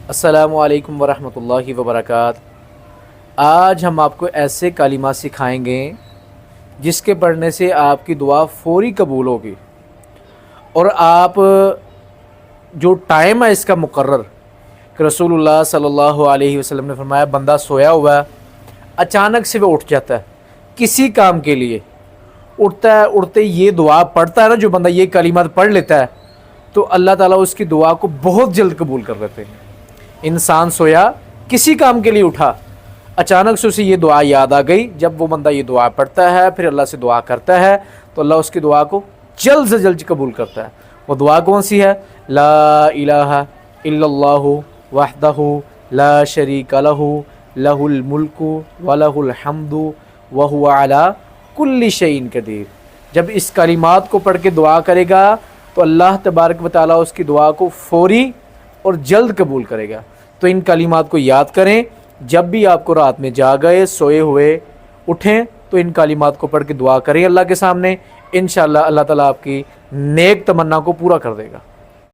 السلام علیکم ورحمۃ اللہ وبرکاتہ۔ آج ہم آپ کو ایسے کلمات سکھائیں گے جس کے پڑھنے سے آپ کی دعا فوری قبول ہوگی، اور آپ جو ٹائم ہے اس کا مقرر کہ رسول اللہ صلی اللہ علیہ وسلم نے فرمایا بندہ سویا ہوا ہے، اچانک سے وہ اٹھ جاتا ہے کسی کام کے لیے، اٹھتا ہے، اٹھتے یہ دعا پڑھتا ہے نا، جو بندہ یہ کلمات پڑھ لیتا ہے تو اللہ تعالیٰ اس کی دعا کو بہت جلد قبول کر لیتے ہیں۔ انسان سویا، کسی کام کے لیے اٹھا، اچانک سے اسے یہ دعا یاد آ گئی، جب وہ بندہ یہ دعا پڑھتا ہے پھر اللہ سے دعا کرتا ہے تو اللہ اس کی دعا کو جلد سے جلد قبول کرتا ہے۔ وہ دعا کون سی ہے؟ لا الہ الا اللہ وحدہ لا شریک لہ لہ الملک ولہ الحمد وہو علی کل شیء قدیر۔ جب اس کلمات کو پڑھ کے دعا کرے گا تو اللہ تبارک و تعالیٰ اس کی دعا کو فوری اور جلد قبول کرے گا۔ تو ان کلمات کو یاد کریں، جب بھی آپ کو رات میں جاگئے، سوئے ہوئے اٹھیں تو ان کلمات کو پڑھ کے دعا کریں اللہ کے سامنے، انشاءاللہ اللہ تعالیٰ آپ کی نیک تمنا کو پورا کر دے گا۔